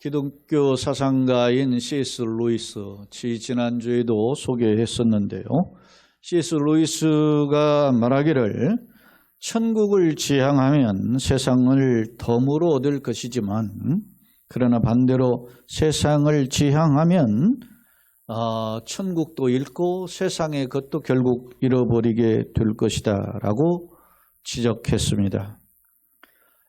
기독교 사상가인 C.S. 루이스, 지난주에도 소개했었는데요. C.S. 루이스가 말하기를 천국을 지향하면 세상을 덤으로 얻을 것이지만 그러나 반대로 세상을 지향하면 천국도 잃고 세상의 것도 결국 잃어버리게 될 것이다 라고 지적했습니다.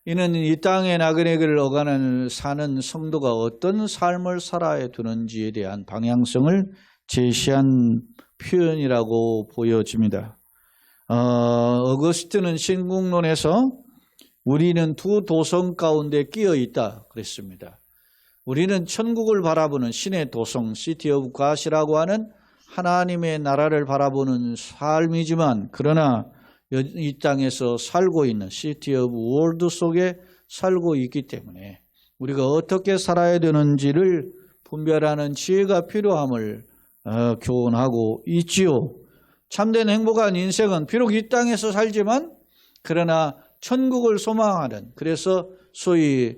이는 이 땅의 나그네를 어가는 사는 성도가 어떤 삶을 살아야 되는지에 대한 방향성을 제시한 표현이라고 보여집니다. 어거스틴은 신국론에서 우리는 두 도성 가운데 끼어 있다 그랬습니다. 우리는 천국을 바라보는 신의 도성, 시티 오브 갓이라고 하는 하나님의 나라를 바라보는 삶이지만 그러나 이 땅에서 살고 있는 시티 오브 월드 속에 살고 있기 때문에 우리가 어떻게 살아야 되는지를 분별하는 지혜가 필요함을 교훈하고 있지요. 참된 행복한 인생은 비록 이 땅에서 살지만 그러나 천국을 소망하는, 그래서 소위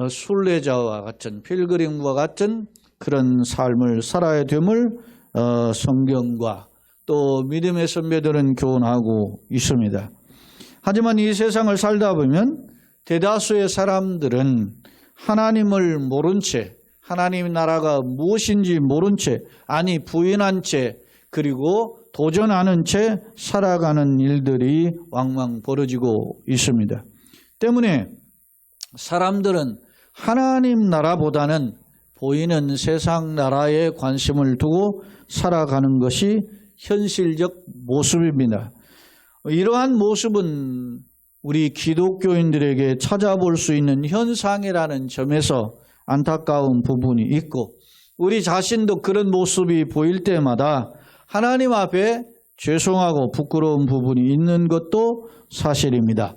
순례자와 같은 필그림과 같은 그런 삶을 살아야 됨을 성경과 또 믿음의 선배들은 교훈하고 있습니다. 하지만 이 세상을 살다 보면 대다수의 사람들은 하나님을 모른 채, 하나님의 나라가 무엇인지 모른 채, 아니 부인한 채, 그리고 도전하는 채 살아가는 일들이 왕왕 벌어지고 있습니다. 때문에 사람들은 하나님 나라보다는 보이는 세상 나라에 관심을 두고 살아가는 것이 현실적 모습입니다. 이러한 모습은 우리 기독교인들에게 찾아볼 수 있는 현상이라는 점에서 안타까운 부분이 있고 우리 자신도 그런 모습이 보일 때마다 하나님 앞에 죄송하고 부끄러운 부분이 있는 것도 사실입니다.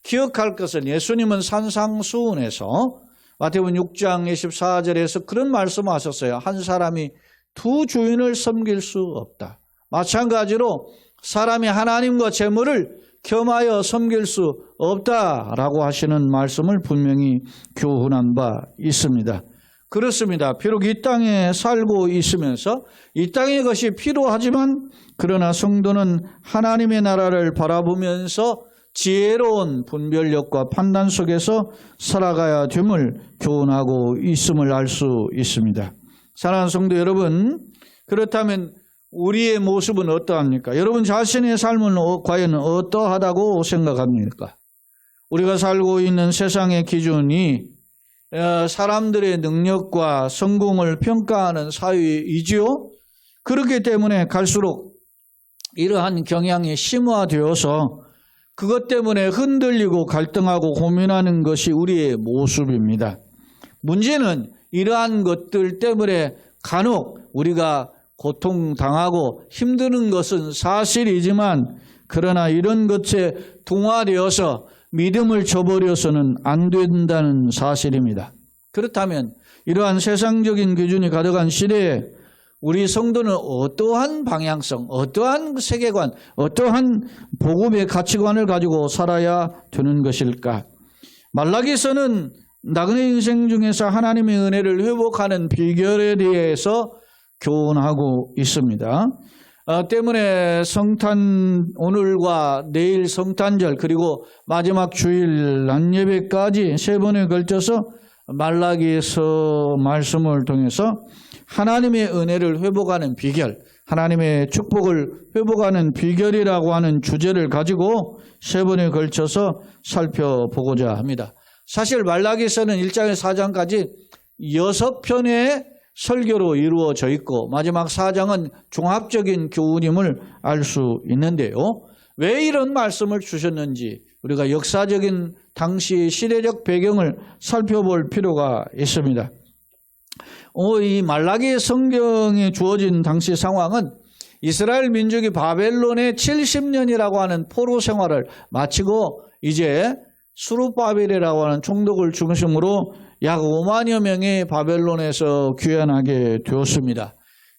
기억할 것은 예수님은 산상수훈에서 마태복음 6장 24절에서 그런 말씀하셨어요. 한 사람이 두 주인을 섬길 수 없다. 마찬가지로 사람이 하나님과 재물을 겸하여 섬길 수 없다라고 하시는 말씀을 분명히 교훈한 바 있습니다. 그렇습니다. 비록 이 땅에 살고 있으면서 이 땅의 것이 필요하지만 그러나 성도는 하나님의 나라를 바라보면서 지혜로운 분별력과 판단 속에서 살아가야 됨을 교훈하고 있음을 알 수 있습니다. 사랑하는 성도 여러분, 그렇다면 우리의 모습은 어떠합니까? 여러분 자신의 삶은 과연 어떠하다고 생각합니까? 우리가 살고 있는 세상의 기준이 사람들의 능력과 성공을 평가하는 사회이지요. 그렇기 때문에 갈수록 이러한 경향이 심화되어서 그것 때문에 흔들리고 갈등하고 고민하는 것이 우리의 모습입니다. 문제는 이러한 것들 때문에 간혹 우리가 고통당하고 힘드는 것은 사실이지만 그러나 이런 것에 동화되어서 믿음을 저버려서는 안 된다는 사실입니다. 그렇다면 이러한 세상적인 기준이 가득한 시대에 우리 성도는 어떠한 방향성, 어떠한 세계관, 어떠한 복음의 가치관을 가지고 살아야 되는 것일까? 말라기서는 나그네 인생 중에서 하나님의 은혜를 회복하는 비결에 대해서 교훈하고 있습니다. 때문에 성탄 오늘과 내일 성탄절 그리고 마지막 주일 낮예배까지 세 번에 걸쳐서 말라기서 말씀을 통해서 하나님의 은혜를 회복하는 비결, 하나님의 축복을 회복하는 비결이라고 하는 주제를 가지고 세 번에 걸쳐서 살펴보고자 합니다. 사실 말라기서는 1장에서 4장까지 6편의 설교로 이루어져 있고 마지막 4장은 종합적인 교훈임을 알 수 있는데요. 왜 이런 말씀을 주셨는지 우리가 역사적인 당시 시대적 배경을 살펴볼 필요가 있습니다. 이 말라기 성경에 주어진 당시 상황은 이스라엘 민족이 바벨론의 70년이라고 하는 포로 생활을 마치고 이제 수르바벨이라고 하는 총독을 중심으로 약 5만여 명이 바벨론에서 귀환하게 되었습니다.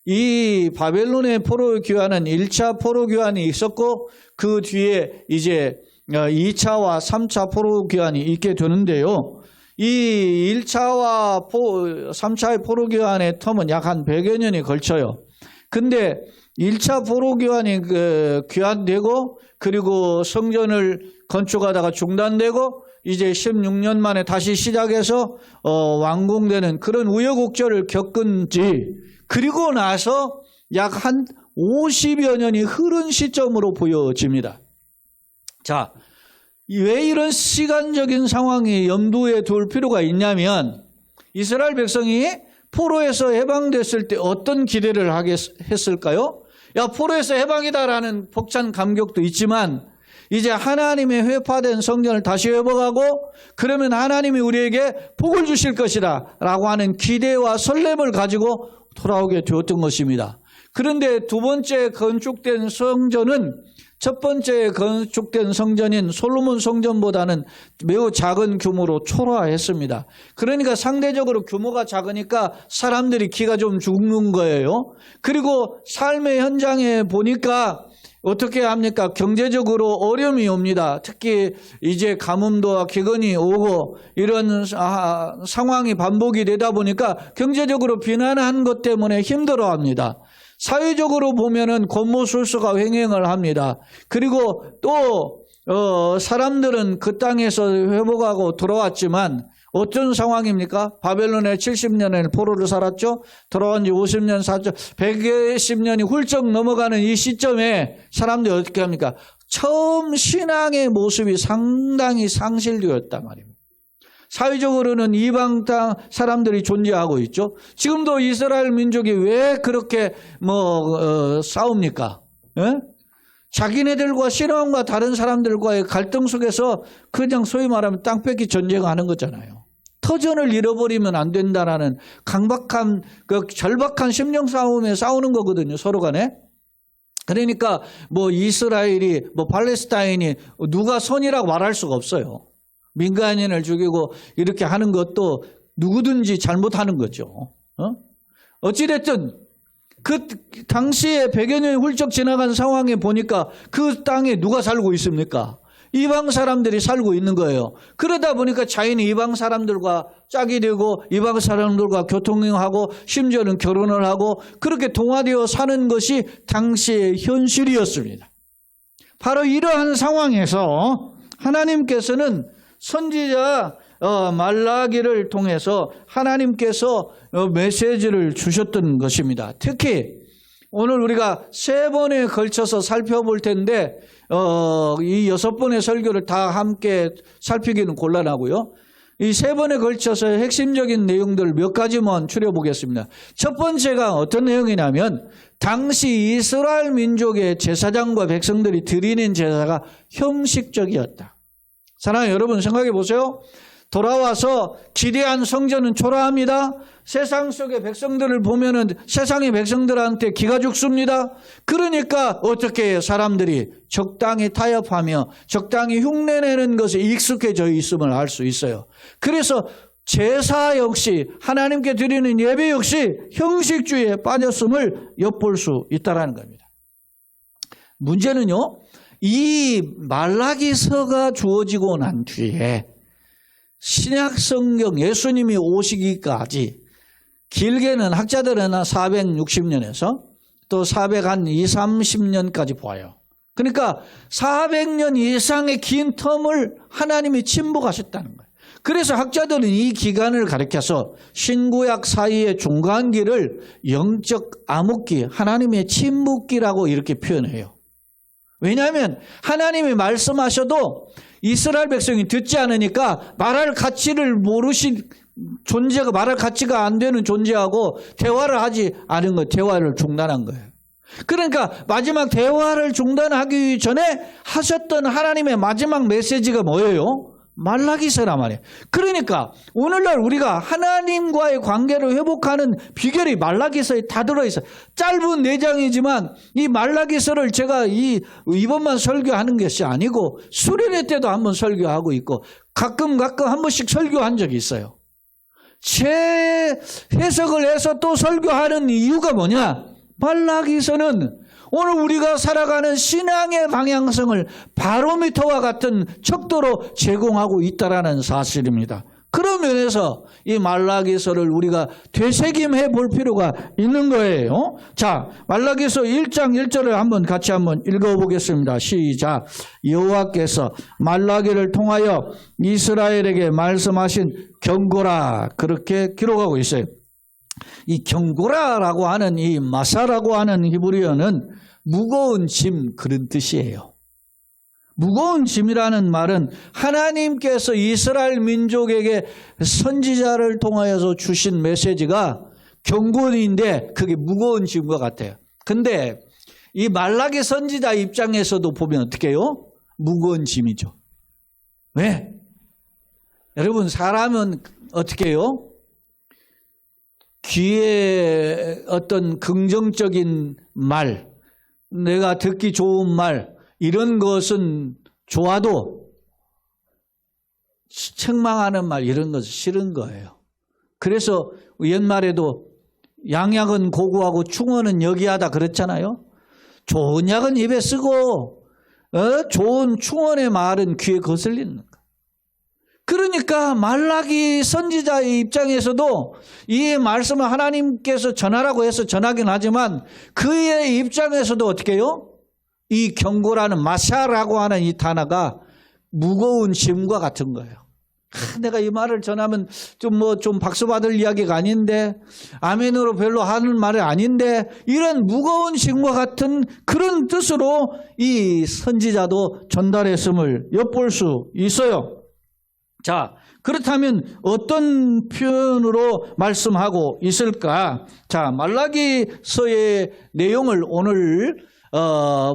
이 바벨론의 포로 귀환은 1차 포로 귀환이 있었고 그 뒤에 이제 2차와 3차 포로 귀환이 있게 되는데요. 이 1차와 3차의 포로기환의 텀은 약 한 100여 년이 걸쳐요. 근데 1차 포로기환이 귀환되고 그리고 성전을 건축하다가 중단되고 이제 16년 만에 다시 시작해서 완공되는 그런 우여곡절을 겪은 지 그리고 나서 약 한 50여 년이 흐른 시점으로 보여집니다. 자, 왜 이런 시간적인 상황이 염두에 둘 필요가 있냐면 이스라엘 백성이 포로에서 해방됐을 때 어떤 기대를 했을까요? 야, 포로에서 해방이다라는 벅찬 감격도 있지만 이제 하나님의 회파된 성전을 다시 회복하고 그러면 하나님이 우리에게 복을 주실 것이다 라고 하는 기대와 설렘을 가지고 돌아오게 되었던 것입니다. 그런데 두 번째 건축된 성전은 첫 번째 건축된 성전인 솔로몬 성전보다는 매우 작은 규모로 초라했습니다. 그러니까 상대적으로 규모가 작으니까 사람들이 기가 좀 죽는 거예요. 그리고 삶의 현장에 보니까 어떻게 합니까? 경제적으로 어려움이 옵니다. 특히 이제 가뭄도와 기근이 오고 이런 상황이 반복이 되다 보니까 경제적으로 비난한 것 때문에 힘들어합니다. 사회적으로 보면은 권모술수가 횡행을 합니다. 그리고 또 사람들은 그 땅에서 회복하고 돌아왔지만 어떤 상황입니까? 바벨론에 70년을 포로를 살았죠. 돌아온 지 50년 살았죠. 110년이 훌쩍 넘어가는 이 시점에 사람들이 어떻게 합니까? 처음 신앙의 모습이 상당히 상실되었단 말입니다. 사회적으로는 이방 땅 사람들이 존재하고 있죠. 지금도 이스라엘 민족이 왜 그렇게 싸웁니까? 예? 자기네들과 신앙과 다른 사람들과의 갈등 속에서 그냥 소위 말하면 땅 뺏기 전쟁하는 거잖아요. 터전을 잃어버리면 안 된다라는 강박한 절박한 심령 싸움에 싸우는 거거든요. 서로 간에. 그러니까 이스라엘이 팔레스타인이 누가 선이라고 말할 수가 없어요. 민간인을 죽이고 이렇게 하는 것도 누구든지 잘못하는 거죠. 어찌됐든 그 당시에 100여 년이 훌쩍 지나간 상황에 보니까 그 땅에 누가 살고 있습니까? 이방 사람들이 살고 있는 거예요. 그러다 보니까 자인이 이방 사람들과 짝이 되고 이방 사람들과 교통하고 심지어는 결혼을 하고 그렇게 동화되어 사는 것이 당시의 현실이었습니다. 바로 이러한 상황에서 하나님께서는 선지자 말라기를 통해서 하나님께서 메시지를 주셨던 것입니다. 특히 오늘 우리가 3번에 걸쳐서 살펴볼 텐데 이 6번의 설교를 다 함께 살피기는 곤란하고요. 이 3번에 걸쳐서 핵심적인 내용들 몇 가지만 추려보겠습니다. 첫 번째가 어떤 내용이냐면 당시 이스라엘 민족의 제사장과 백성들이 드리는 제사가 형식적이었다. 사랑하는 여러분 생각해 보세요. 돌아와서 기대한 성전은 초라합니다. 세상 속의 백성들을 보면은 세상의 백성들한테 기가 죽습니다. 그러니까 어떻게 해요? 사람들이 적당히 타협하며 적당히 흉내내는 것에 익숙해져 있음을 알 수 있어요. 그래서 제사 역시 하나님께 드리는 예배 역시 형식주의에 빠졌음을 엿볼 수 있다는 겁니다. 문제는요. 이 말라기서가 주어지고 난 뒤에 신약 성경 예수님이 오시기까지 길게는 학자들은 460년에서 또 430년까지 봐요. 그러니까 400년 이상의 긴 텀을 하나님이 침묵하셨다는 거예요. 그래서 학자들은 이 기간을 가리켜서 신구약 사이의 중간기를 영적 암흑기, 하나님의 침묵기라고 이렇게 표현해요. 왜냐하면 하나님이 말씀하셔도 이스라엘 백성이 듣지 않으니까 말할 가치를 모르신 존재가 말할 가치가 안 되는 존재하고 대화를 하지 않은 거, 대화를 중단한 거예요. 그러니까 마지막 대화를 중단하기 전에 하셨던 하나님의 마지막 메시지가 뭐예요? 말라기서란 말이에요. 그러니까 오늘날 우리가 하나님과의 관계를 회복하는 비결이 말라기서에 다 들어있어요. 짧은 4장이지만 이 말라기서를 제가 이번만 설교하는 것이 아니고 수련회 때도 한번 설교하고 있고 가끔 한 번씩 설교한 적이 있어요. 제 해석을 해서 또 설교하는 이유가 뭐냐? 말라기서는 오늘 우리가 살아가는 신앙의 방향성을 바로미터와 같은 척도로 제공하고 있다는 사실입니다. 그런 면에서 이 말라기서를 우리가 되새김해 볼 필요가 있는 거예요. 자, 말라기서 1장 1절을 같이 한번 읽어보겠습니다. 시작. 여호와께서 말라기를 통하여 이스라엘에게 말씀하신 경고라, 그렇게 기록하고 있어요. 이 경고라라고 하는 이 마사라고 하는 히브리어는 무거운 짐, 그런 뜻이에요. 무거운 짐이라는 말은 하나님께서 이스라엘 민족에게 선지자를 통하여서 주신 메시지가 경고인데 그게 무거운 짐과 같아요. 근데 이 말라기 선지자 입장에서도 보면 어떻게 해요? 무거운 짐이죠. 왜? 여러분, 사람은 어떻게 해요? 귀에 어떤 긍정적인 말, 내가 듣기 좋은 말, 이런 것은 좋아도 책망하는 말, 이런 것은 싫은 거예요. 그래서 옛말에도 양약은 고고하고 충언은 여기하다 그랬잖아요. 좋은 약은 입에 쓰고 좋은 충언의 말은 귀에 거슬리는 거예요. 그러니까 말라기 선지자의 입장에서도 이 말씀을 하나님께서 전하라고 해서 전하긴 하지만 그의 입장에서도 어떻게 해요? 이 경고라는 마샤라고 하는 이 단어가 무거운 짐과 같은 거예요. 내가 이 말을 전하면 좀 박수 받을 이야기가 아닌데, 아멘으로 별로 하는 말이 아닌데, 이런 무거운 짐과 같은 그런 뜻으로 이 선지자도 전달했음을 엿볼 수 있어요. 자, 그렇다면 어떤 표현으로 말씀하고 있을까? 자, 말라기서의 내용을 오늘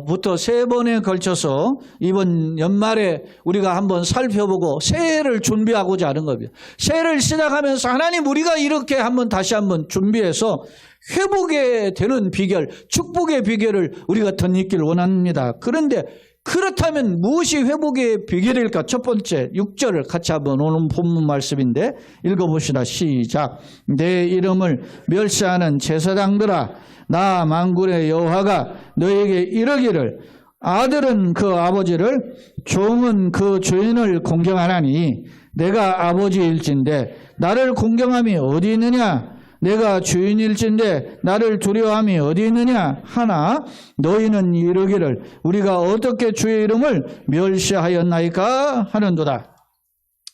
부터 3번에 걸쳐서 이번 연말에 우리가 한번 살펴보고 새해를 준비하고자 하는 겁니다. 새해를 시작하면서 하나님, 우리가 이렇게 다시 한번 준비해서 회복에 되는 비결, 축복의 비결을 우리가 덧입기를 원합니다. 그런데 그렇다면 무엇이 회복의 비결일까? 첫 번째 6절을 같이 한번 오늘 본문 말씀인데 읽어봅시다. 시작. 내 이름을 멸시하는 제사장들아, 나 만군의 여호와가 너에게 이르기를, 아들은 그 아버지를, 종은 그 주인을 공경하나니 내가 아버지일진데 나를 공경함이 어디 있느냐? 내가 주인일진데 나를 두려워함이 어디 있느냐 하나, 너희는 이르기를 우리가 어떻게 주의 이름을 멸시하였나이까 하는도다.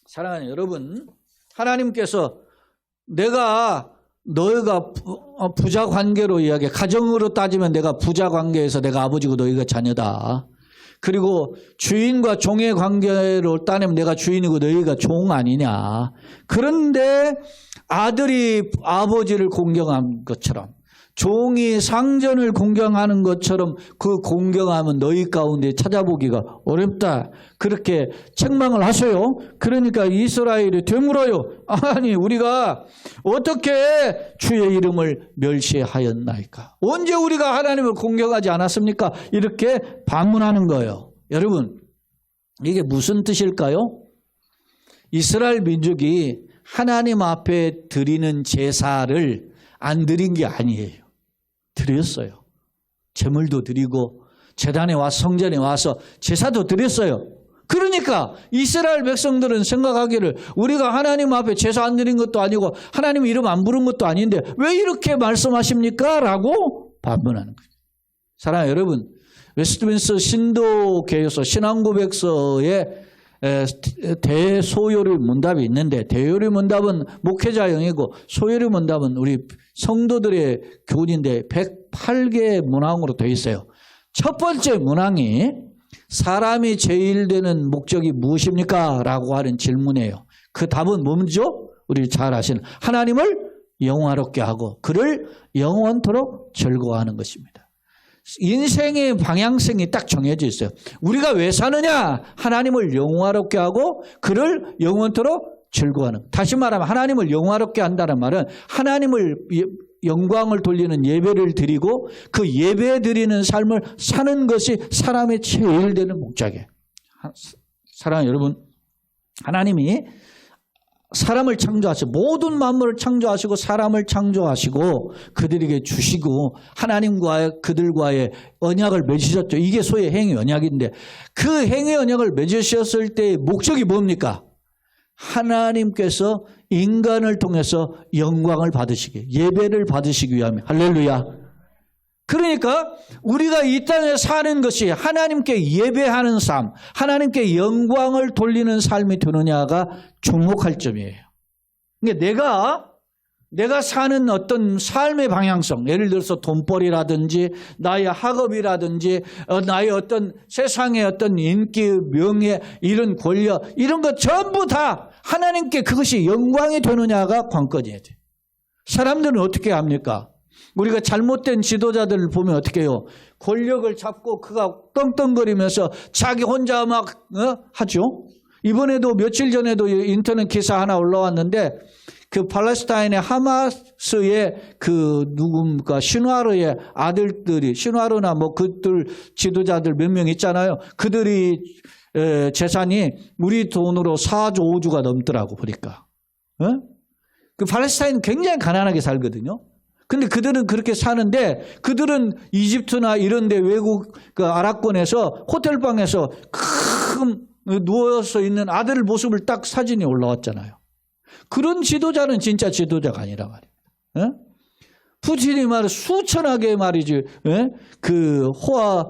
사랑하는 여러분, 하나님께서 너희가 부자 관계로 이야기해. 가정으로 따지면 내가 부자 관계에서 내가 아버지고 너희가 자녀다. 그리고 주인과 종의 관계로 따지면 내가 주인이고 너희가 종 아니냐. 그런데 아들이 아버지를 공경한 것처럼, 종이 상전을 공경하는 것처럼 그 공경함은 너희 가운데 찾아보기가 어렵다. 그렇게 책망을 하셔요. 그러니까 이스라엘이 되물어요. 아니, 우리가 어떻게 주의 이름을 멸시하였나이까? 언제 우리가 하나님을 공경하지 않았습니까? 이렇게 반문하는 거예요. 여러분, 이게 무슨 뜻일까요? 이스라엘 민족이 하나님 앞에 드리는 제사를 안 드린 게 아니에요. 드렸어요. 제물도 드리고 제단에 와서, 성전에 와서 제사도 드렸어요. 그러니까 이스라엘 백성들은 생각하기를 우리가 하나님 앞에 제사 안 드린 것도 아니고 하나님 이름 안 부른 것도 아닌데 왜 이렇게 말씀하십니까? 라고 반문하는 거예요. 사랑하는 여러분, 웨스트민스터 신도교에서 신앙고백서에 대소요리 문답이 있는데, 대요리 문답은 목회자형이고 소요리 문답은 우리 성도들의 교훈인데 108개의 문항으로 되어 있어요. 첫 번째 문항이 사람이 제일 되는 목적이 무엇입니까? 라고 하는 질문이에요. 그 답은 뭐죠? 우리 잘 아시는 하나님을 영화롭게 하고 그를 영원토록 즐거워하는 것입니다. 인생의 방향성이 딱 정해져 있어요. 우리가 왜 사느냐? 하나님을 영화롭게 하고 그를 영원토록 즐거워하는. 다시 말하면 하나님을 영화롭게 한다는 말은 하나님을 영광을 돌리는 예배를 드리고 그 예배 드리는 삶을 사는 것이 사람의 제일 되는 목적이에요. 사랑하는 여러분, 하나님이 사람을 창조하시고 모든 만물을 창조하시고 사람을 창조하시고 그들에게 주시고 하나님과의 그들과의 언약을 맺으셨죠. 이게 소위 행위 언약인데 그 행위 언약을 맺으셨을 때의 목적이 뭡니까? 하나님께서 인간을 통해서 영광을 받으시기, 예배를 받으시기 위함. 할렐루야. 그러니까 우리가 이 땅에 사는 것이 하나님께 예배하는 삶, 하나님께 영광을 돌리는 삶이 되느냐가 주목할 점이에요. 그러니까 내가 사는 어떤 삶의 방향성, 예를 들어서 돈벌이라든지 나의 학업이라든지 나의 어떤 세상의 어떤 인기, 명예, 이런 권력, 이런 것 전부 다 하나님께 그것이 영광이 되느냐가 관건이에요. 사람들은 어떻게 합니까? 우리가 잘못된 지도자들을 보면 어떻게 해요? 권력을 잡고 그가 떵떵거리면서 자기 혼자 막 하죠. 이번에도 며칠 전에도 인터넷 기사 하나 올라왔는데 그 팔레스타인의 하마스의 그 누굽니까 시누아르의 아들들이, 시누아르나 뭐 그들 지도자들 몇 명 있잖아요. 그들이 재산이 우리 돈으로 4조 5주가 넘더라고 보니까. 그 팔레스타인은 굉장히 가난하게 살거든요. 근데 그들은 그렇게 사는데, 그들은 이집트나 이런 데 외국 그 아랍권에서 호텔방에서 큰 누워서 있는 아들 모습을 딱 사진이 올라왔잖아요. 그런 지도자는 진짜 지도자가 아니라 말이에요. 푸틴이 말은 수천하게 말이지, 그 호화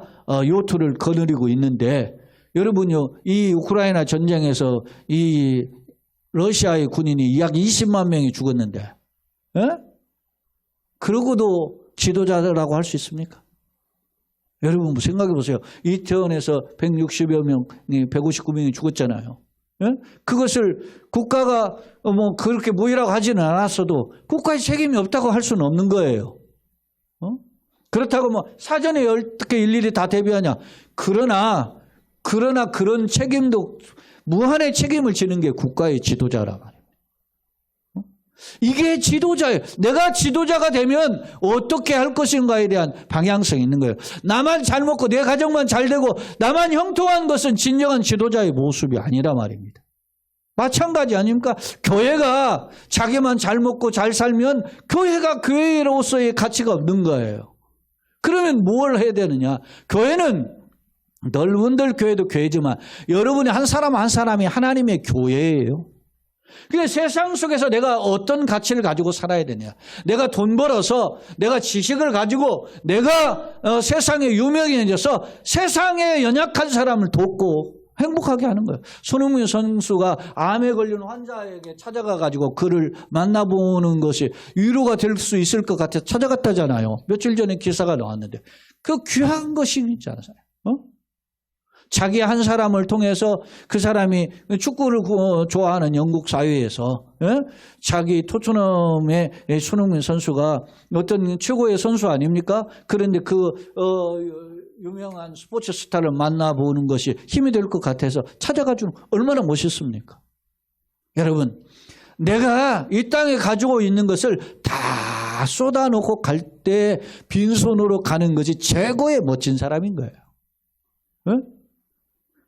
요트를 거느리고 있는데, 여러분요, 이 우크라이나 전쟁에서 이 러시아의 군인이 약 20만 명이 죽었는데, 그러고도 지도자라고 할 수 있습니까? 여러분 생각해 보세요. 이태원에서 160여 명이, 159명이 죽었잖아요. 그것을 국가가 뭐 그렇게 모이라고 하지는 않았어도 국가의 책임이 없다고 할 수는 없는 거예요. 그렇다고 뭐 사전에 어떻게 일일이 다 대비하냐. 그러나 그런 책임도, 무한의 책임을 지는 게 국가의 지도자라 말이에요. 이게 지도자예요. 내가 지도자가 되면 어떻게 할 것인가에 대한 방향성이 있는 거예요. 나만 잘 먹고 내 가정만 잘 되고 나만 형통한 것은 진정한 지도자의 모습이 아니라 말입니다. 마찬가지 아닙니까? 교회가 자기만 잘 먹고 잘 살면 교회가 교회로서의 가치가 없는 거예요. 그러면 뭘 해야 되느냐? 교회는 넓은들 교회도 교회지만 여러분이 한 사람 한 사람이 하나님의 교회예요. 그러니까 세상 속에서 내가 어떤 가치를 가지고 살아야 되냐. 내가 돈 벌어서, 내가 지식을 가지고, 내가 세상에 유명해져서 세상에 연약한 사람을 돕고 행복하게 하는 거예요. 손흥민 선수가 암에 걸린 환자에게 찾아가 가지고 그를 만나보는 것이 위로가 될 수 있을 것 같아서 찾아갔다잖아요. 며칠 전에 기사가 나왔는데 그 귀한 것이지 않아요? 자기 한 사람을 통해서 그 사람이 축구를 좋아하는 영국 사회에서 자기 토트넘의 손흥민 선수가 어떤 최고의 선수 아닙니까? 그런데 그 유명한 스포츠 스타를 만나보는 것이 힘이 될 것 같아서 찾아가주는, 얼마나 멋있습니까? 여러분, 내가 이 땅에 가지고 있는 것을 다 쏟아놓고 갈 때 빈손으로 가는 것이 최고의 멋진 사람인 거예요.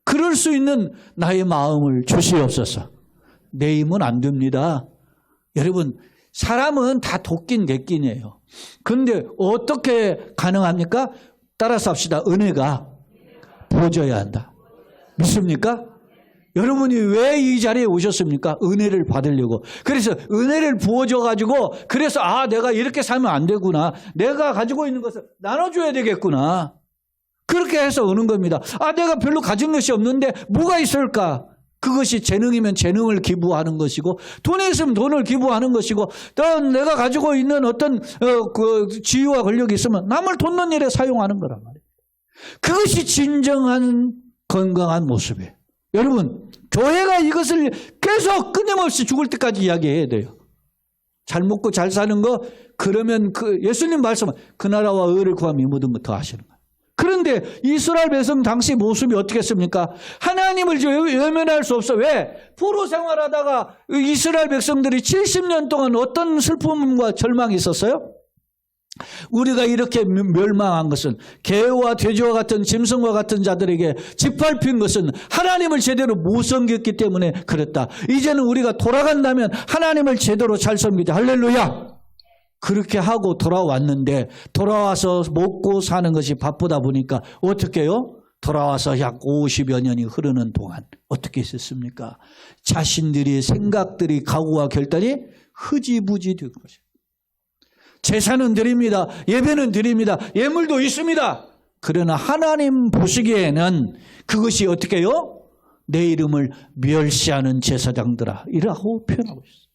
그럴 수 있는 나의 마음을 주시옵소서. 내 힘은 안 됩니다. 여러분, 사람은 다 도끼인 객기이에요. 그런데 어떻게 가능합니까? 따라서 합시다. 은혜가 부어져야 한다. 믿습니까? 여러분이 왜 이 자리에 오셨습니까? 은혜를 받으려고. 그래서 은혜를 부어줘가지고, 그래서 내가 이렇게 살면 안 되구나. 내가 가지고 있는 것을 나눠줘야 되겠구나. 그렇게 해서 오는 겁니다. 내가 별로 가진 것이 없는데 뭐가 있을까? 그것이 재능이면 재능을 기부하는 것이고, 돈이 있으면 돈을 기부하는 것이고, 또 내가 가지고 있는 어떤 그 지위와 권력이 있으면 남을 돕는 일에 사용하는 거란 말이에요. 그것이 진정한 건강한 모습이에요. 여러분, 교회가 이것을 계속 끊임없이 죽을 때까지 이야기해야 돼요. 잘 먹고 잘 사는 거, 그러면 그 예수님 말씀은 그 나라와 의를 구하면 이 모든 것 더 하시는 거예요. 그런데 이스라엘 백성 당시 모습이 어떻게 했습니까? 하나님을 외면할 수 없어. 왜? 포로 생활하다가 이스라엘 백성들이 70년 동안 어떤 슬픔과 절망이 있었어요? 우리가 이렇게 멸망한 것은, 개와 돼지와 같은 짐승과 같은 자들에게 짓밟힌 것은 하나님을 제대로 못 섬겼기 때문에 그랬다. 이제는 우리가 돌아간다면 하나님을 제대로 잘 섬기자. 할렐루야. 그렇게 하고 돌아왔는데, 돌아와서 먹고 사는 것이 바쁘다 보니까 어떻게 해요? 돌아와서 약 50여 년이 흐르는 동안 어떻게 했습니까? 자신들의 생각들이 각오와 결단이 흐지부지 된 것이에요. 제사는 드립니다. 예배는 드립니다. 예물도 있습니다. 그러나 하나님 보시기에는 그것이 어떻게 해요? 내 이름을 멸시하는 제사장들아 이라고 표현하고 있어요.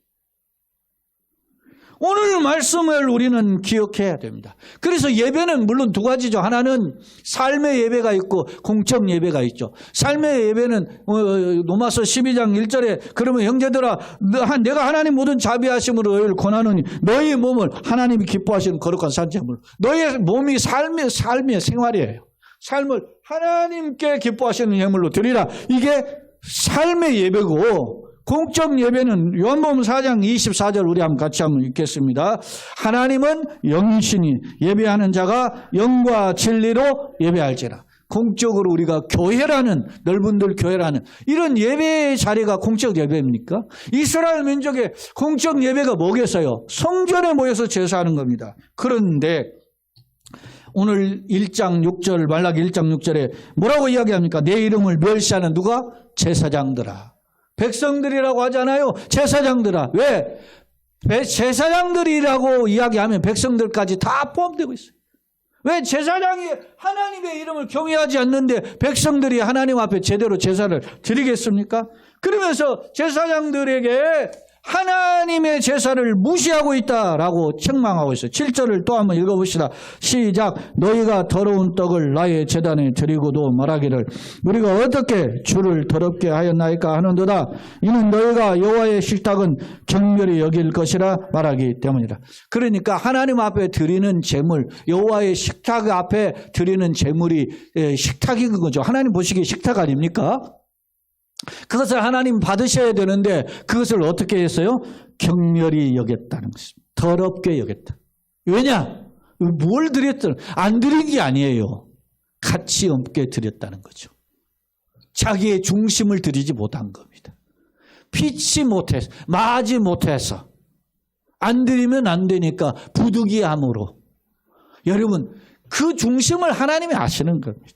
오늘 말씀을 우리는 기억해야 됩니다. 그래서 예배는 물론 두 가지죠. 하나는 삶의 예배가 있고 공적 예배가 있죠. 삶의 예배는 로마서 12장 1절에 그러면 형제들아 내가 하나님 모든 자비하심으로 너희를 권하노니 너희 몸을 하나님이 기뻐하시는 거룩한 산제물 너희 몸이 삶의 생활이에요. 삶을 하나님께 기뻐하시는 예물로 드리라. 이게 삶의 예배고 공적 예배는 요한복음 4장 24절 우리 같이 한번 읽겠습니다. 하나님은 영이시니 예배하는 자가 영과 진리로 예배할지라. 공적으로 우리가 교회라는 넓은들 교회라는 이런 예배의 자리가 공적 예배입니까? 이스라엘 민족의 공적 예배가 뭐겠어요? 성전에 모여서 제사하는 겁니다. 그런데 오늘 1장 6절 말라기 1장 6절에 뭐라고 이야기합니까? 내 이름을 멸시하는 누가? 제사장들아. 백성들이라고 하잖아요. 제사장들아. 왜? 제사장들이라고 이야기하면 백성들까지 다 포함되고 있어요. 왜 제사장이 하나님의 이름을 경외하지 않는데 백성들이 하나님 앞에 제대로 제사를 드리겠습니까? 그러면서 제사장들에게 하나님의 제사를 무시하고 있다라고 책망하고 있어요. 7절을 또 한번 읽어봅시다. 시작. 너희가 더러운 떡을 나의 제단에 드리고도 말하기를 우리가 어떻게 주를 더럽게 하였나이까 하는도다. 이는 너희가 여호와의 식탁은 경멸히 여길 것이라 말하기 때문이라. 그러니까 하나님 앞에 드리는 제물, 여호와의 식탁 앞에 드리는 제물이 식탁인 거죠. 하나님 보시기에 식탁 아닙니까? 그것을 하나님 받으셔야 되는데 그것을 어떻게 했어요? 경멸히 여겼다는 것입니다. 더럽게 여겼다. 왜냐? 뭘 드렸든 안 드린 게 아니에요. 가치 없게 드렸다는 거죠. 자기의 중심을 드리지 못한 겁니다. 피치 못해서 마지 못해서 안 드리면 안 되니까 부득이함으로. 여러분 그 중심을 하나님이 아시는 겁니다.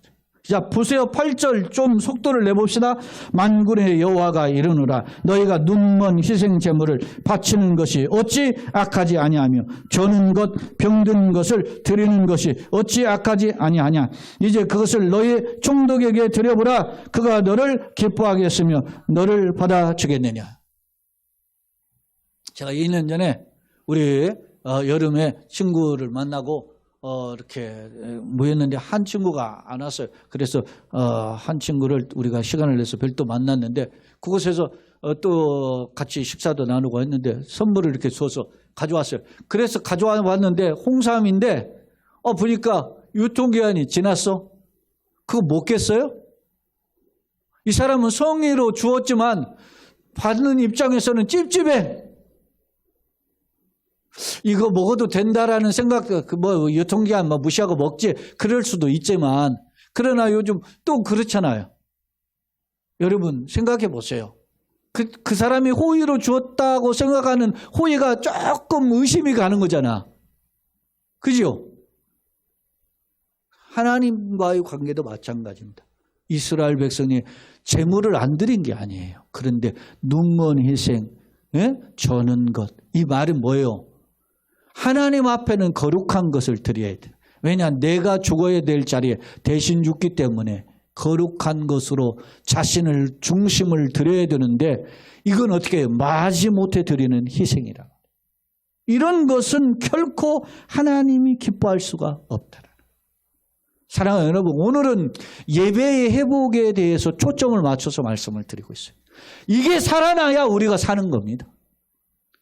자 보세요. 8절 좀 속도를 내봅시다. 만군의 여호와가 이르노라 너희가 눈먼 희생 제물을 바치는 것이 어찌 악하지 아니하며 저는 것 병든 것을 드리는 것이 어찌 악하지 아니하냐. 이제 그것을 너희 총독에게 드려보라. 그가 너를 기뻐하게 했으며 너를 받아주겠느냐. 제가 2년 전에 우리 여름에 친구를 만나고 이렇게 모였는데 한 친구가 안 왔어요. 그래서 한 친구를 우리가 시간을 내서 별도 만났는데 그곳에서 또 같이 식사도 나누고 했는데 선물을 이렇게 줘서 가져왔어요. 그래서 가져왔는데 홍삼인데 보니까 유통기한이 지났어. 그거 먹겠어요? 이 사람은 성의로 주었지만 받는 입장에서는 찝찝해. 이거 먹어도 된다라는 생각, 유통기한 무시하고 먹지, 그럴 수도 있지만, 그러나 요즘 또 그렇잖아요. 여러분, 생각해 보세요. 그 사람이 호의로 주었다고 생각하는 호의가 조금 의심이 가는 거잖아. 그죠? 하나님과의 관계도 마찬가지입니다. 이스라엘 백성이 제물을 안 드린 게 아니에요. 그런데 눈먼 희생, 저는 것. 이 말은 뭐예요? 하나님 앞에는 거룩한 것을 드려야 돼. 왜냐? 내가 죽어야 될 자리에 대신 죽기 때문에 거룩한 것으로 자신을 중심을 드려야 되는데 이건 어떻게 해요? 마지못해 드리는 희생이라. 이런 것은 결코 하나님이 기뻐할 수가 없다. 사랑하는 여러분, 오늘은 예배의 회복에 대해서 초점을 맞춰서 말씀을 드리고 있어요. 이게 살아나야 우리가 사는 겁니다.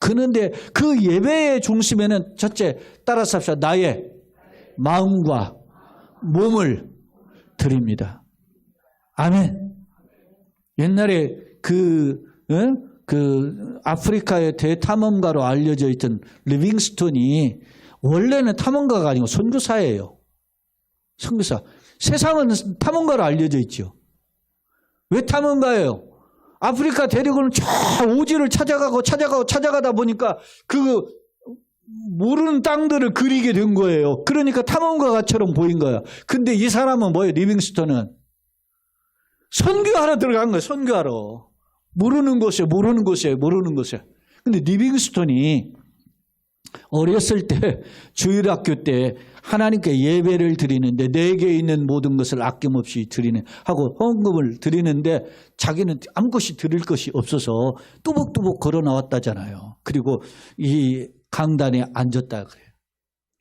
그런데 그 예배의 중심에는 첫째, 따라서 합시다. 나의 마음과 몸을 드립니다. 아멘. 옛날에 그 아프리카의 대탐험가로 알려져 있던 리빙스톤이 원래는 탐험가가 아니고 선교사예요. 선교사. 세상은 탐험가로 알려져 있죠. 왜 탐험가예요? 아프리카 대륙을 쫙 오지를 찾아가다 보니까 그 모르는 땅들을 그리게 된 거예요. 그러니까 탐험가처럼 보인 거예요. 근데 이 사람은 뭐예요? 리빙스톤은 선교하러 들어간 거예요. 선교하러. 모르는 곳에. 근데 리빙스톤이 어렸을 때 주일학교 때 하나님께 예배를 드리는데 내게 있는 모든 것을 아낌없이 드리는 하고 헌금을 드리는데 자기는 아무것이 드릴 것이 없어서 뚜벅뚜벅 걸어 나왔다잖아요. 그리고 이 강단에 앉았다 그래요.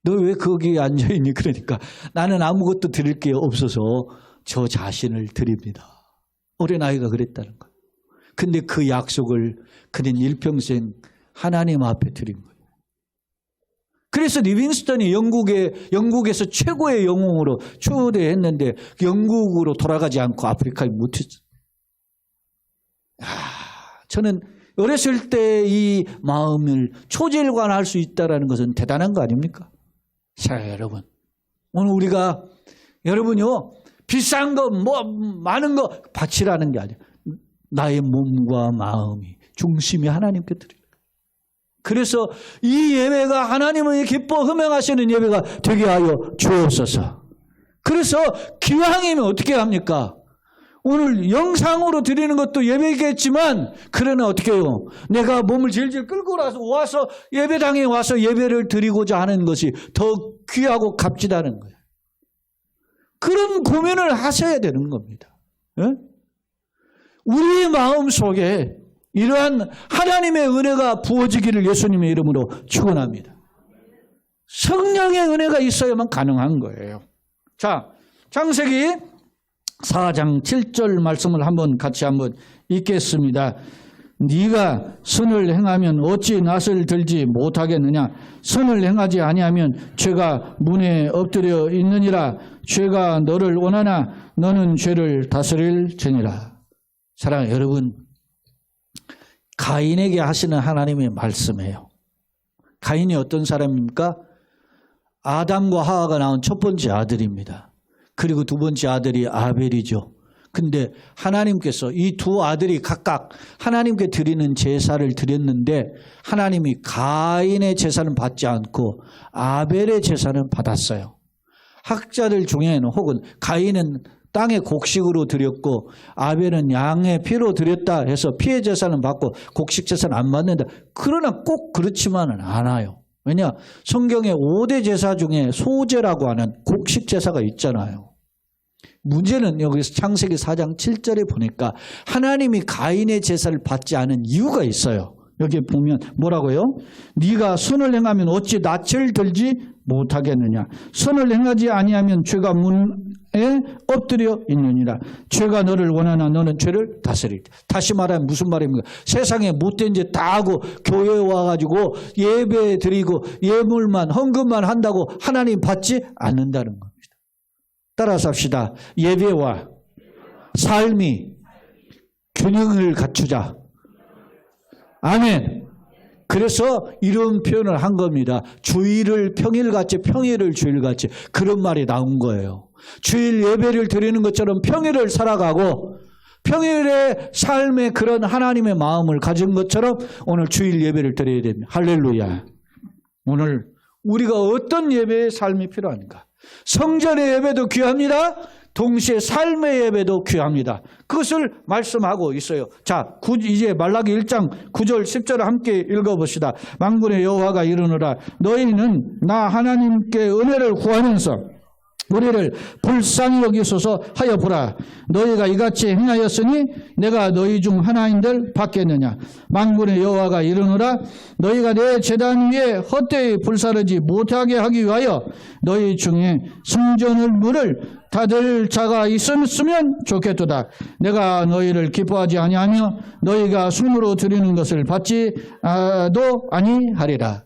너 왜 거기에 앉아있니? 그러니까 나는 아무것도 드릴 게 없어서 저 자신을 드립니다. 어린아이가 그랬다는 거예요. 근데 그 약속을 그는 일평생 하나님 앞에 드린 거예요. 그래서 리빙스턴이 영국에서 최고의 영웅으로 초대했는데 영국으로 돌아가지 않고 아프리카에 묻혔어요. 저는 어렸을 때 이 마음을 초질관할 수 있다는 것은 대단한 거 아닙니까? 자, 여러분. 오늘 우리가 여러분요 비싼 거 많은 거 바치라는 게 아니에요. 나의 몸과 마음이 중심이 하나님께 드려요. 그래서 이 예배가 하나님의 기뻐 흠명하시는 예배가 되게 하여 주옵소서. 그래서 기왕이면 어떻게 합니까? 오늘 영상으로 드리는 것도 예배겠지만 그러나 어떻게 해요? 내가 몸을 질질 끌고 와서 예배당에 와서 예배를 드리고자 하는 것이 더 귀하고 값지다는 거예요. 그런 고민을 하셔야 되는 겁니다. 예? 우리 마음 속에 이러한 하나님의 은혜가 부어지기를 예수님의 이름으로 축원합니다. 성령의 은혜가 있어야만 가능한 거예요. 자, 창세기 4장 7절 말씀을 같이 한번 읽겠습니다. 네가 선을 행하면 어찌 낯을 들지 못하겠느냐? 선을 행하지 아니하면 죄가 문에 엎드려 있느니라. 죄가 너를 원하나 너는 죄를 다스릴 죄니라. 사랑하는 여러분, 가인에게 하시는 하나님의 말씀이에요. 가인이 어떤 사람입니까? 아담과 하와가 낳은 첫 번째 아들입니다. 그리고 두 번째 아들이 아벨이죠. 근데 하나님께서 이 두 아들이 각각 하나님께 드리는 제사를 드렸는데 하나님이 가인의 제사는 받지 않고 아벨의 제사는 받았어요. 학자들 중에는 혹은 가인은 땅의 곡식으로 드렸고 아벨은 양의 피로 드렸다 해서 피의 제사는 받고 곡식 제사는 안 받는다. 그러나 꼭 그렇지만은 않아요. 왜냐? 성경의 5대 제사 중에 소제라고 하는 곡식 제사가 있잖아요. 문제는 여기서 창세기 4장 7절에 보니까 하나님이 가인의 제사를 받지 않은 이유가 있어요. 여기 보면 뭐라고요? 네가 선을 행하면 어찌 낯을 들지 못하겠느냐? 선을 행하지 아니하면 죄가 문에 엎드려 있느니라. 죄가 너를 원하나 너는 죄를 다스릴. 다시 말하면 무슨 말입니까? 세상에 못된 짓 다 하고 교회에 와가지고 예배 드리고 예물만 헌금만 한다고 하나님 받지 않는다는 겁니다. 따라서 합시다. 예배와 삶이 균형을 갖추자. 아멘. 그래서 이런 표현을 한 겁니다. 주일을 평일같이 평일을 주일같이 그런 말이 나온 거예요. 주일 예배를 드리는 것처럼 평일을 살아가고 평일의 삶에 그런 하나님의 마음을 가진 것처럼 오늘 주일 예배를 드려야 됩니다. 할렐루야. 오늘 우리가 어떤 예배의 삶이 필요한가? 성전의 예배도 귀합니다. 동시에 삶의 예배도 귀합니다. 그것을 말씀하고 있어요. 자, 이제 말라기 1장 9절 10절을 함께 읽어봅시다. 만군의 여호와가 이르노라 너희는 나 하나님께 은혜를 구하면서 우리를 불쌍히 여기소서 하여 보라. 너희가 이같이 행하였으니 내가 너희 중 하나인들 받겠느냐. 만군의 여호와가 이르노라 너희가 내 제단 위에 헛되이 불사르지 못하게 하기 위하여 너희 중에 성전을 문을 닫을 자가 있으면 좋겠도다. 내가 너희를 기뻐하지 아니하며 너희가 손으로 드리는 것을 받지도 아니하리라.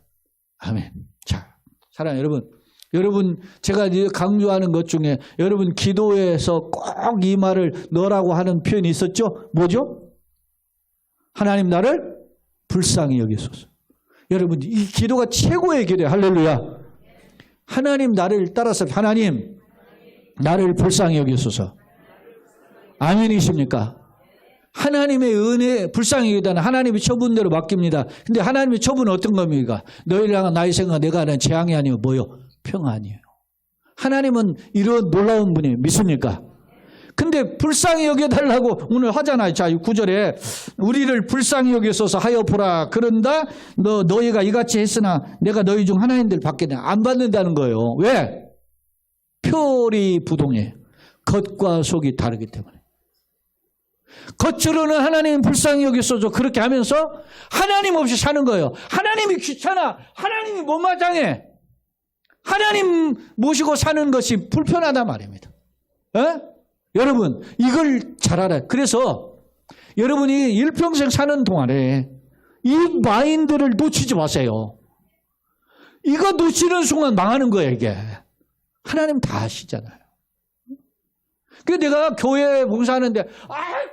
아멘. 자, 사랑하는 여러분 제가 강조하는 것 중에 여러분 기도에서 꼭 이 말을 넣으라고 하는 표현이 있었죠? 뭐죠? 하나님 나를 불쌍히 여기소서. 여러분 이 기도가 최고의 기도예요. 할렐루야. 하나님 나를 따라서 하나님 나를 불쌍히 여기소서. 아멘이십니까? 하나님의 은혜 불쌍히 여기다는 하나님의 처분대로 맡깁니다. 근데 하나님의 처분은 어떤 겁니까? 너희를 향한 나의 생각 내가 하는 재앙이 아니고 뭐요? 평안이에요. 하나님은 이런 놀라운 분이 믿습니까? 근데 불쌍히 여겨달라고 오늘 하잖아요. 자, 9절에 우리를 불쌍히 여기소서 하여 보라. 그런다 너희가 이같이 했으나 내가 너희 중 하나님들 받게 안 받는다는 거예요. 왜? 표리 부동이에요. 겉과 속이 다르기 때문에. 겉으로는 하나님 불쌍히 여기소서 그렇게 하면서 하나님 없이 사는 거예요. 하나님이 귀찮아. 하나님이 못마땅해. 하나님 모시고 사는 것이 불편하단 말입니다. 에? 여러분 이걸 잘 알아요. 그래서 여러분이 일평생 사는 동안에 이 마인드를 놓치지 마세요. 이거 놓치는 순간 망하는 거예요. 이게 하나님 다 아시잖아요. 그래서 내가 교회 봉사하는데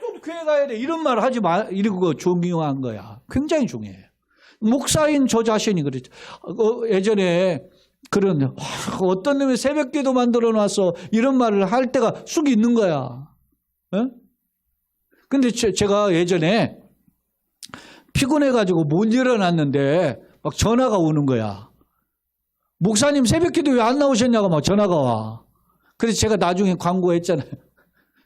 좀 교회 가야 돼 이런 말 하지 마. 이거 중요한 거야. 굉장히 중요해요. 목사인 저 자신이 그랬죠. 예전에 그런 어떤 놈이 새벽기도 만들어 놨어 이런 말을 할 때가 쑥 있는 거야. 근데 제가 예전에 피곤해가지고 못 일어났는데 막 전화가 오는 거야. 목사님 새벽기도 왜 안 나오셨냐고 막 전화가 와. 그래서 제가 나중에 광고했잖아요.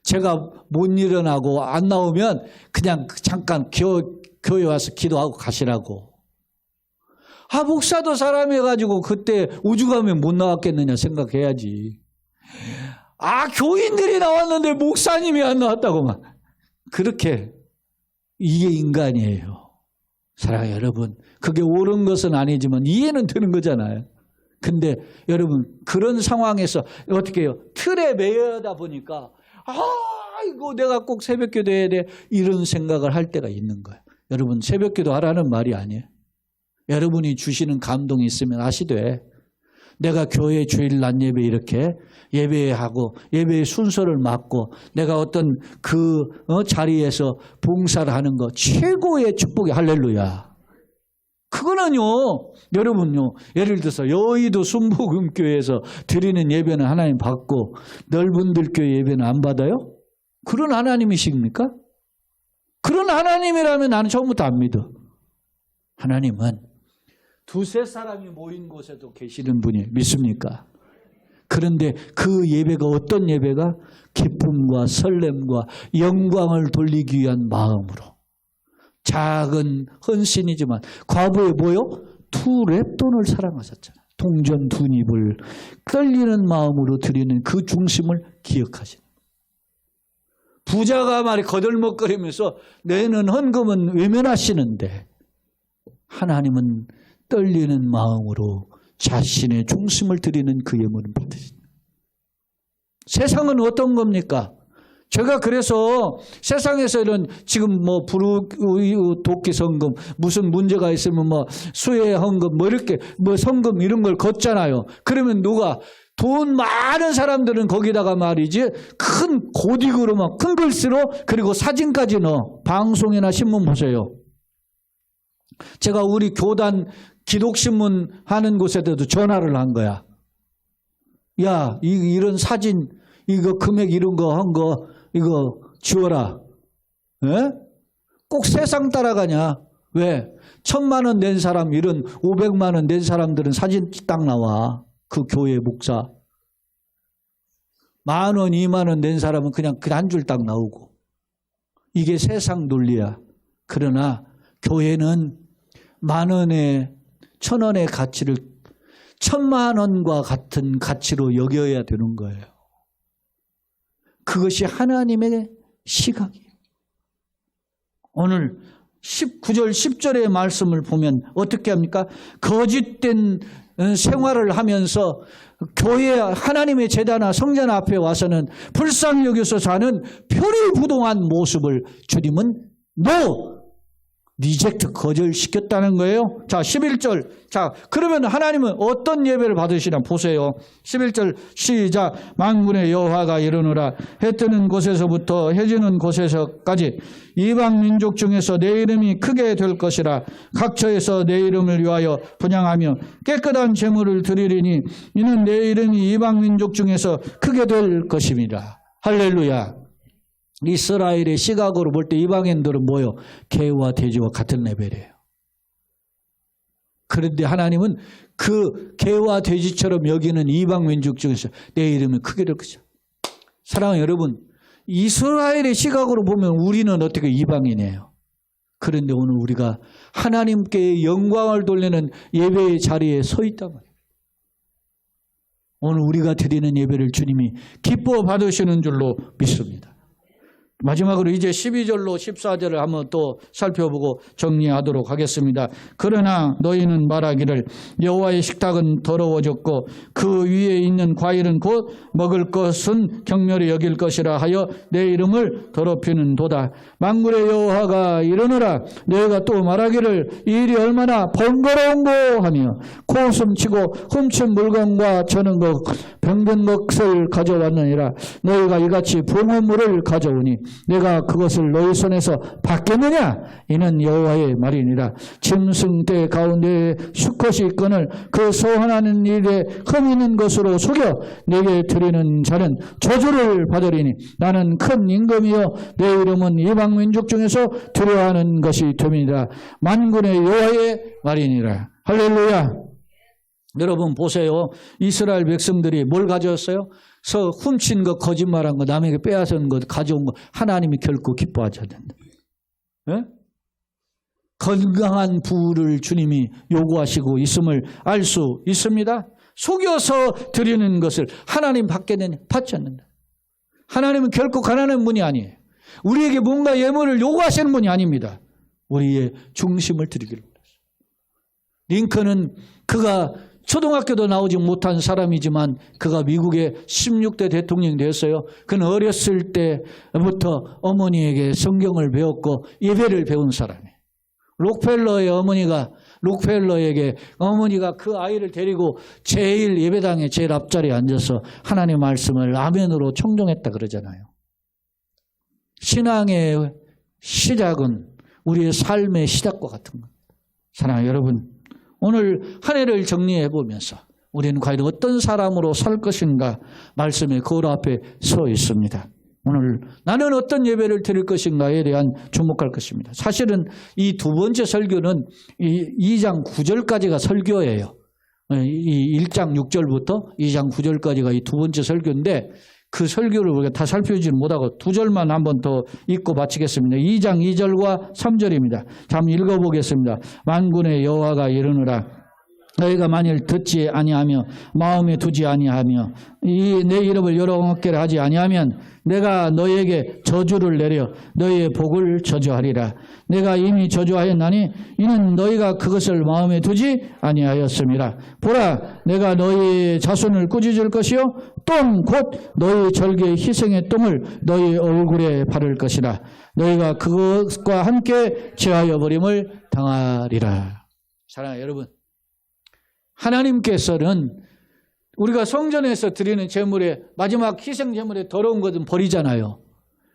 제가 못 일어나고 안 나오면 그냥 잠깐 교회 와서 기도하고 가시라고. 목사도 사람이어가지고 그때 오죽하면 못 나왔겠느냐 생각해야지. 교인들이 나왔는데 목사님이 안 나왔다고 막. 그렇게 이게 인간이에요. 사랑하는 여러분, 그게 옳은 것은 아니지만 이해는 되는 거잖아요. 근데 여러분 그런 상황에서 어떻게 해요? 틀에 매여다 보니까 이거 내가 꼭 새벽기도 해야 돼 이런 생각을 할 때가 있는 거예요. 여러분 새벽기도 하라는 말이 아니에요. 여러분이 주시는 감동이 있으면 아시되 내가 교회 주일 낮 예배 이렇게 예배하고 예배의 순서를 맡고 내가 어떤 그 자리에서 봉사를 하는 거 최고의 축복이 할렐루야. 그거는요 여러분요 예를 들어서 여의도 순복음교회에서 드리는 예배는 하나님 받고 넓은 들교회 예배는 안 받아요? 그런 하나님이십니까? 그런 하나님이라면 나는 처음부터 안 믿어. 하나님은 두세 사람이 모인 곳에도 계시는 분이 믿습니까? 그런데 그 예배가 어떤 예배가? 기쁨과 설렘과 영광을 돌리기 위한 마음으로 작은 헌신이지만 과부에 뭐요? 2랩돈을 사랑하셨잖아요. 동전 2립을 떨리는 마음으로 드리는 그 중심을 기억하시는 부자가 말이 거들먹거리면서 내는 헌금은 외면하시는데 하나님은 떨리는 마음으로 자신의 중심을 드리는 그 예물을 받으십니다. 세상은 어떤 겁니까? 제가 그래서 세상에서 이런 지금 뭐 도끼 성금 무슨 문제가 있으면 뭐 수혜 헌금 뭐 이렇게 뭐 성금 이런 걸 걷잖아요. 그러면 누가 돈 많은 사람들은 거기다가 말이지 큰 고딕으로 막 큰 글씨로 그리고 사진까지 넣어. 방송이나 신문 보세요. 제가 우리 교단 기독신문 하는 곳에도 전화를 한 거야. 야, 이런 사진, 이거 금액 이런 거 한 거, 이거 지워라. 에? 꼭 세상 따라가냐? 왜? 1,000만 원 낸 사람, 이런 500만 원 낸 사람들은 사진 딱 나와. 그 교회 목사. 10,000원, 20,000원 낸 사람은 그냥 한 줄 딱 나오고. 이게 세상 논리야. 그러나 교회는 10,000원에 1,000원의 가치를 1,000만 원과 같은 가치로 여겨야 되는 거예요. 그것이 하나님의 시각이에요. 오늘 9절 10절의 말씀을 보면 어떻게 합니까? 거짓된 생활을 하면서 교회 하나님의 제단나 성전 앞에 와서는 불쌍히 여겨서 사는 표리부동한 모습을 주님은 리젝트 거절시켰다는 거예요. 자, 11절. 자, 그러면 하나님은 어떤 예배를 받으시나 보세요. 11절 시작. 만군의 여호와가 이르노라. 해 뜨는 곳에서부터 해 지는 곳에서까지 이방 민족 중에서 내 이름이 크게 될 것이라. 각처에서 내 이름을 위하여 분향하며 깨끗한 제물을 드리리니 이는 내 이름이 이방 민족 중에서 크게 될 것입니다. 할렐루야. 이스라엘의 시각으로 볼 때 이방인들은 뭐요? 개와 돼지와 같은 레벨이에요. 그런데 하나님은 그 개와 돼지처럼 여기는 이방 민족 중에서 내 이름이 크게 될 것이다. 사랑하는 여러분, 이스라엘의 시각으로 보면 우리는 어떻게 이방인이에요. 그런데 오늘 우리가 하나님께 영광을 돌리는 예배의 자리에 서 있단 말이에요. 오늘 우리가 드리는 예배를 주님이 기뻐 받으시는 줄로 믿습니다. 마지막으로 이제 12절로 14절을 한번 또 살펴보고 정리하도록 하겠습니다. 그러나 너희는 말하기를 여호와의 식탁은 더러워졌고 그 위에 있는 과일은 곧 먹을 것은 경멸히 여길 것이라 하여 내 이름을 더럽히는 도다. 만군의 여호와가 이르노라. 너희가 또 말하기를 이 일이 얼마나 번거로운고 하며 코웃음치고 훔친 물건과 저는 것 병든 것을 가져왔느니라. 너희가 이같이 봉헌물을 가져오니 내가 그것을 너희 손에서 받겠느냐? 이는 여호와의 말이니라. 짐승떼 가운데 수컷이 있거늘 그 소환하는 일에 흠 있는 것으로 속여 내게 드리는 자는 저주를 받으리니 나는 큰 임금이요 내 이름은 이방 민족 중에서 두려워하는 것이 됨이니라. 만군의 여호와의 말이니라. 할렐루야. 여러분 보세요. 이스라엘 백성들이 뭘 가져왔어요? 훔친 거, 거짓말한 거, 남에게 빼앗은 거, 가져온 거 하나님이 결코 기뻐하지 않는다. 네? 건강한 부를 주님이 요구하시고 있음을 알 수 있습니다. 속여서 드리는 것을 하나님 받겠느냐? 받지 않는다. 하나님은 결코 가난한 분이 아니에요. 우리에게 뭔가 예물을 요구하시는 분이 아닙니다. 우리의 중심을 드리기를 원했어요. 링컨은 그가 초등학교도 나오지 못한 사람이지만 그가 미국의 16대 대통령이 되었어요. 그는 어렸을 때부터 어머니에게 성경을 배웠고 예배를 배운 사람이에요. 록펠러의 록펠러에게 어머니가 그 아이를 데리고 제일 예배당에 제일 앞자리에 앉아서 하나님의 말씀을 아멘으로 청종했다 그러잖아요. 신앙의 시작은 우리의 삶의 시작과 같은 겁니다. 사랑하는 여러분, 오늘 한 해를 정리해 보면서 우리는 과연 어떤 사람으로 살 것인가 말씀의 거울 앞에 서 있습니다. 오늘 나는 어떤 예배를 드릴 것인가에 대한 주목할 것입니다. 사실은 이 두 번째 설교는 2장 9절까지가 설교예요. 이 1장 6절부터 2장 9절까지가 이 두 번째 설교인데 그 설교를 우리가 다 살펴보지는 못하고 두 절만 한번 더 읽고 마치겠습니다. 2장 2절과 3절입니다. 잠 읽어보겠습니다. 만군의 여호와가 이르노라. 너희가 만일 듣지 아니하며 마음에 두지 아니하며 이 내 이름을 여러 어깨를 하지 아니하면 내가 너희에게 저주를 내려 너희의 복을 저주하리라. 내가 이미 저주하였나니 이는 너희가 그것을 마음에 두지 아니하였음이라. 보라, 내가 너희 자손을 꾸짖을 것이요 똥 곧 너희 절개의 희생의 똥을 너희 얼굴에 바를 것이라. 너희가 그것과 함께 제하여 버림을 당하리라. 사랑하는 여러분, 하나님께서는 우리가 성전에서 드리는 제물에 마지막 희생 제물에 더러운 것은 버리잖아요.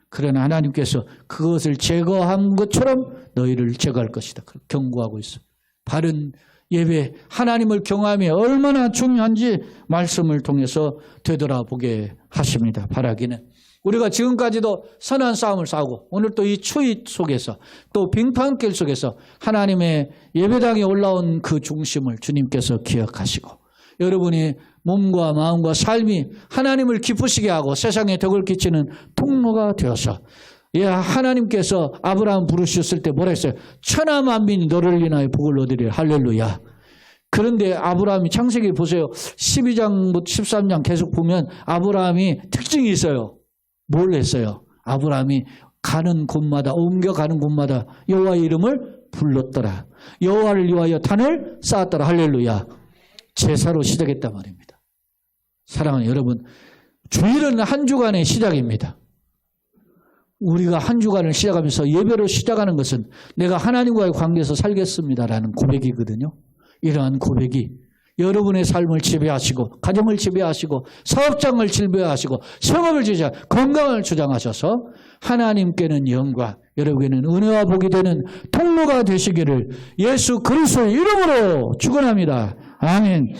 그러나 하나님께서 그것을 제거한 것처럼 너희를 제거할 것이다. 경고하고 있어. 바른 예배, 하나님을 경험이 얼마나 중요한지 말씀을 통해서 되돌아보게 하십니다. 바라기는 우리가 지금까지도 선한 싸움을 싸우고 오늘 또 이 추위 속에서 또 빙판길 속에서 하나님의 예배당에 올라온 그 중심을 주님께서 기억하시고 여러분의 몸과 마음과 삶이 하나님을 기쁘시게 하고 세상에 덕을 끼치는 통로가 되어서 하나님께서 아브라함 부르셨을 때 뭐라 했어요? 천하 만민이 너를 인하여 복을 얻으리라. 할렐루야. 그런데 아브라함이 창세기 보세요. 12장부터 13장 계속 보면 아브라함이 특징이 있어요. 뭘 했어요? 아브라함이 가는 곳마다 옮겨가는 곳마다 여호와의 이름을 불렀더라. 여호와를 위하여 단을 쌓았더라. 할렐루야. 제사로 시작했단 말입니다. 사랑하는 여러분, 주일은 한 주간의 시작입니다. 우리가 한 주간을 시작하면서 예배로 시작하는 것은 내가 하나님과의 관계에서 살겠습니다라는 고백이거든요. 이러한 고백이 여러분의 삶을 지배하시고 가정을 지배하시고 사업장을 지배하시고 성업을 지배하시고 건강을 주장하셔서 하나님께는 영광, 여러분에게는 은혜와 복이 되는 통로가 되시기를 예수 그리스도의 이름으로 축원합니다. 아멘.